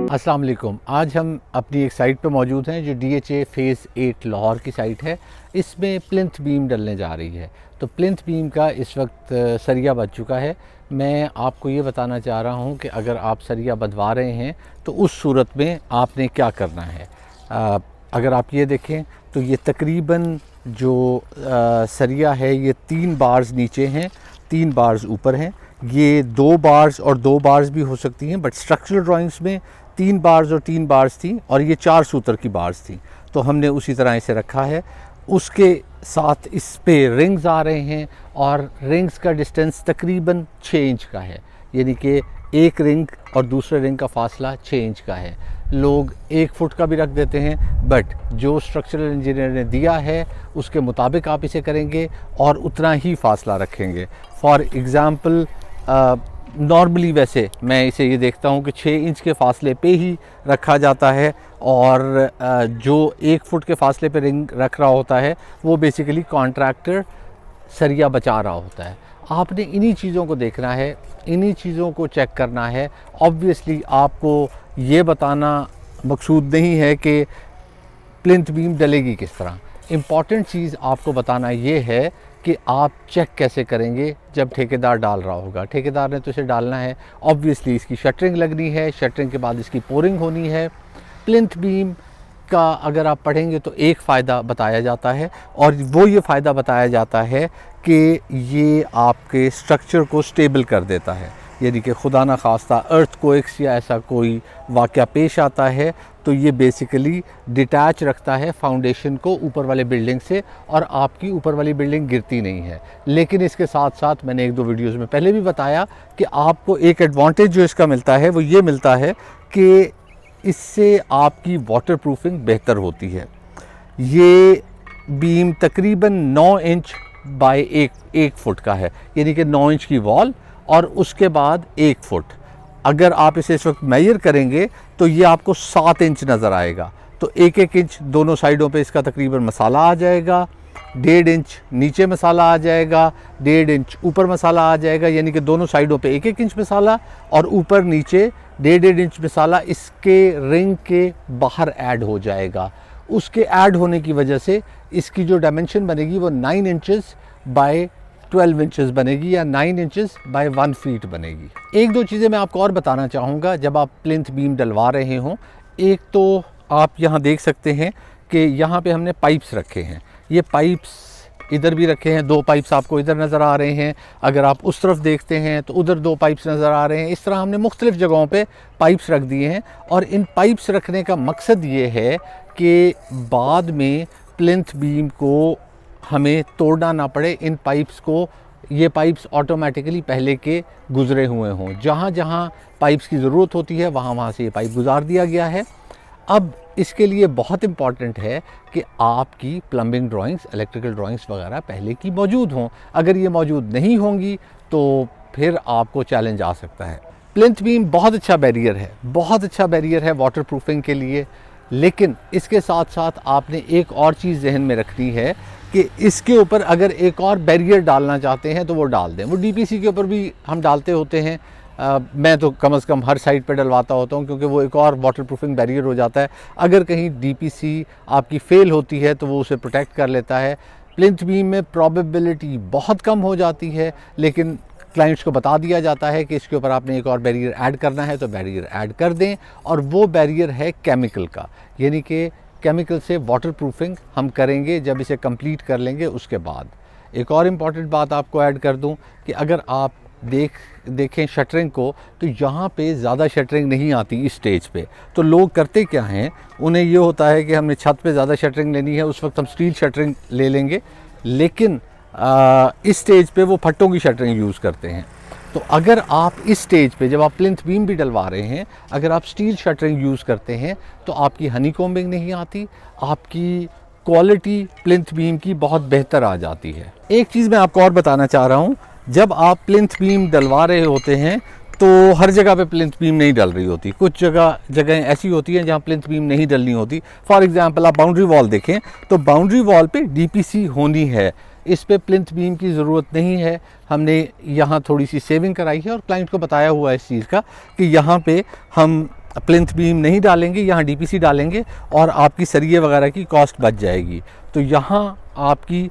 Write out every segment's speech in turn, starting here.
अस्सलाम वालेकुम। आज हम अपनी एक साइट पे मौजूद हैं जो DHA फ़ेज़ 8 लाहौर की साइट है। इसमें प्लिंथ बीम डलने जा रही है। तो प्लिंथ बीम का इस वक्त सरिया बच चुका है। मैं आपको ये बताना चाह रहा हूँ कि अगर आप सरिया बंधवा रहे हैं तो उस सूरत में आपने क्या करना है। अगर आप ये देखें तो ये तकरीबन जो सरिया है ये 3 बार्स नीचे हैं, 3 बार्स ऊपर हैं। ये 2 बार्स और 2 बार्स भी हो सकती हैं, बट स्ट्रक्चरल ड्राइंग्स में 3 बार्स और 3 बार्स थी और ये 4 सूत्र की बार्स थी। तो हमने उसी तरह इसे रखा है। उसके साथ इस पे रिंग्स आ रहे हैं और रिंग्स का डिस्टेंस तकरीबन 6 इंच का है, यानी कि एक रिंग और दूसरे रिंग का फासला 6 इंच का है। लोग 1 फुट का भी रख देते हैं, बट जो स्ट्रक्चरल इंजीनियर ने दिया है उसके मुताबिक आप इसे करेंगे और उतना ही फासला रखेंगे। फॉर एग्ज़ाम्पल नॉर्मली वैसे मैं इसे ये देखता हूँ कि 6 इंच के फासले पे ही रखा जाता है और जो 1 फुट के फासले पे रिंग रख रहा होता है वो बेसिकली कॉन्ट्रैक्टर सरिया बचा रहा होता है। आपने इन्हीं चीज़ों को देखना है, इन्हीं चीज़ों को चेक करना है। ऑब्वियसली आपको ये बताना मकसूद नहीं है कि प्लिंथ बीम डलेगी किस तरह। इम्पॉर्टेंट चीज़ आपको बताना ये है कि आप चेक कैसे करेंगे जब ठेकेदार डाल रहा होगा। ठेकेदार ने तो इसे डालना है, ऑब्वियसली इसकी शटरिंग लगनी है, शटरिंग के बाद इसकी पोरिंग होनी है। प्लिंथ बीम का अगर आप पढ़ेंगे तो एक फ़ायदा बताया जाता है और वो ये फ़ायदा बताया जाता है कि ये आपके स्ट्रक्चर को स्टेबल कर देता है। यानी कि खुदा ना खास्ता अर्थक्वेक्स या ऐसा कोई वाक़या पेश आता है तो ये बेसिकली डिटैच रखता है फाउंडेशन को ऊपर वाले बिल्डिंग से और आपकी ऊपर वाली बिल्डिंग गिरती नहीं है। लेकिन इसके साथ साथ मैंने 1-2 वीडियोज़ में पहले भी बताया कि आपको एक एडवांटेज जो इसका मिलता है वो ये मिलता है कि इससे आपकी वाटरप्रूफिंग बेहतर होती है। ये बीम तकरीबन 9 इंच बाय 1 फुट का है, यानी कि 9 इंच की वॉल और उसके बाद 1 फुट। अगर आप इसे इस वक्त मेजर करेंगे तो ये आपको 7 इंच नज़र आएगा। तो 1-1 इंच दोनों साइडों पे इसका तकरीबन मसाला आ जाएगा, 1.5 इंच नीचे मसाला आ जाएगा, 1.5 इंच ऊपर मसाला आ जाएगा, यानी कि दोनों साइडों पे 1-1 इंच मसाला और ऊपर नीचे 1.5 इंच मसाला इसके रिंग के बाहर ऐड हो जाएगा। उसके ऐड होने की वजह से इसकी जो डायमेंशन बनेगी वो 9 इंचेस बाय 12 इंचेस बनेगी या 9 इंचेस बाय 1 फीट बनेगी। 1-2 चीज़ें मैं आपको और बताना चाहूँगा जब आप प्लिंथ बीम डलवा रहे हों। एक तो आप यहाँ देख सकते हैं कि यहाँ पे हमने पाइप्स रखे हैं। ये पाइप्स इधर भी रखे हैं, 2 पाइप्स आपको इधर नज़र आ रहे हैं। अगर आप उस तरफ देखते हैं तो उधर 2 पाइप्स नज़र आ रहे हैं। इस तरह हमने मुख्तलिफ़ जगहों पे पाइप्स रख दिए हैं और इन पाइप्स रखने का मकसद ये है कि बाद में प्लिंथ बीम को हमें तोड़ना ना पड़े। इन पाइप्स को, ये पाइप्स ऑटोमेटिकली पहले के गुज़रे हुए हों। जहाँ जहाँ पाइप्स की ज़रूरत होती है वहाँ वहाँ से ये पाइप गुजार दिया गया है। अब इसके लिए बहुत इम्पॉर्टेंट है कि आपकी प्लम्बिंग ड्राइंग्स, इलेक्ट्रिकल ड्राइंग्स वगैरह पहले की मौजूद हों। अगर ये मौजूद नहीं होंगी तो फिर आपको चैलेंज आ सकता है। प्लिंथ बीम बहुत अच्छा बैरियर है, बहुत अच्छा बैरियर है वाटरप्रूफिंग के लिए। लेकिन इसके साथ साथ आपने एक और चीज़ जहन में रखनी है कि इसके ऊपर अगर एक और बैरियर डालना चाहते हैं तो वो डाल दें। वो DPC के ऊपर भी हम डालते होते हैं। मैं तो कम से कम हर साइड पे डलवाता होता हूँ क्योंकि वो एक और वाटरप्रूफिंग बैरियर हो जाता है। अगर कहीं DPC आपकी फ़ेल होती है तो वो उसे प्रोटेक्ट कर लेता है। प्लिंथ बीम में प्रोबेबिलिटी बहुत कम हो जाती है, लेकिन क्लाइंट्स को बता दिया जाता है कि इसके ऊपर आपने एक और बैरियर ऐड करना है तो बैरियर ऐड कर दें। और वो बैरियर है केमिकल का, यानी कि केमिकल से वाटरप्रूफिंग हम करेंगे जब इसे कंप्लीट कर लेंगे। उसके बाद एक और इम्पॉर्टेंट बात आपको ऐड कर दूं कि अगर आप देखें शटरिंग को तो यहाँ पे ज़्यादा शटरिंग नहीं आती इस स्टेज पे। तो लोग करते क्या हैं, उन्हें ये होता है कि हमने छत पे ज़्यादा शटरिंग लेनी है, उस वक्त हम स्टील शटरिंग ले लेंगे। लेकिन इस स्टेज पे वो फट्टों की शटरिंग यूज़ करते हैं। तो अगर आप इस स्टेज पे जब आप प्लिंथ बीम भी डलवा रहे हैं, अगर आप स्टील शटरिंग यूज़ करते हैं तो आपकी हनी कॉम्बिंग नहीं आती, आपकी क्वालिटी प्लिंथ बीम की बहुत बेहतर आ जाती है। एक चीज़ मैं आपको और बताना चाह रहा हूँ, जब आप प्लिंथ बीम डलवा रहे होते हैं तो हर जगह पे प्लिंथ बीम नहीं डल रही होती। कुछ जगह ऐसी होती हैं जहाँ प्लिंथ बीम नहीं डलनी होती। फॉर एग्जांपल आप बाउंड्री वॉल देखें तो बाउंड्री वॉल पे DPC होनी है, इस पे प्लिंथ बीम की ज़रूरत नहीं है। हमने यहाँ थोड़ी सी सेविंग कराई है और क्लाइंट को बताया हुआ है इस चीज़ का कि यहाँ पे हम प्लिंथ बीम नहीं डालेंगे, यहाँ डीपीसी डालेंगे और आपकी सरिये वगैरह की कॉस्ट बच जाएगी। तो यहाँ आपकी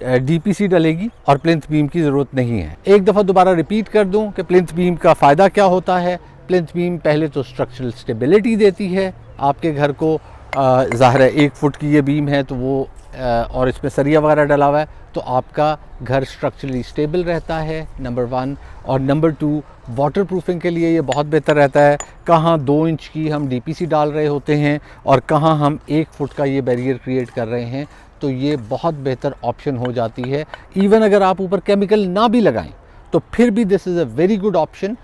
डीपीसी डलेगी और प्लिंथ बीम की ज़रूरत नहीं है। एक दफ़ा दोबारा रिपीट कर दूं कि प्लिंथ बीम का फ़ायदा क्या होता है। प्लिंथ बीम पहले तो स्ट्रक्चरल स्टेबिलिटी देती है आपके घर को। ज़ाहिर है 1 फुट की ये बीम है तो वो और इसमें सरिया वगैरह डला हुआ है तो आपका घर स्ट्रक्चरली स्टेबल रहता है, नंबर 1। और नंबर 2, वाटर प्रूफिंग के लिए ये बहुत बेहतर रहता है। कहाँ 2 इंच की हम डीपीसी डाल रहे होते हैं और कहाँ हम 1 फुट का ये बैरियर क्रिएट कर रहे हैं, तो ये बहुत बेहतर ऑप्शन हो जाती है। इवन अगर आप ऊपर केमिकल ना भी लगाएं तो फिर भी this is a very good option.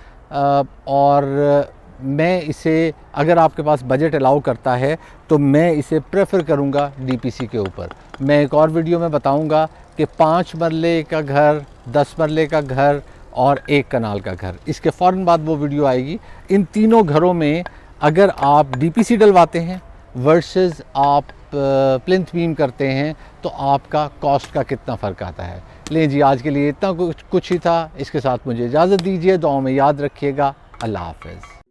और मैं इसे, अगर आपके पास बजट अलाउ करता है तो मैं इसे प्रेफर करूँगा डीपीसी के ऊपर। मैं एक और वीडियो में बताऊँगा कि 5 मरले का घर, 10 मरले का घर और 1 कनाल का घर, इसके फ़ौरन बाद वो वीडियो आएगी। इन तीनों घरों में अगर आप डीपीसी डलवाते हैं वर्सेस आप प्लिंथ बीम करते हैं तो आपका कॉस्ट का कितना फ़र्क आता है। लें जी, आज के लिए इतना कुछ ही था। इसके साथ मुझे इजाज़त दीजिए। दुआओं में याद रखिएगा। अल्लाह हाफ़िज़।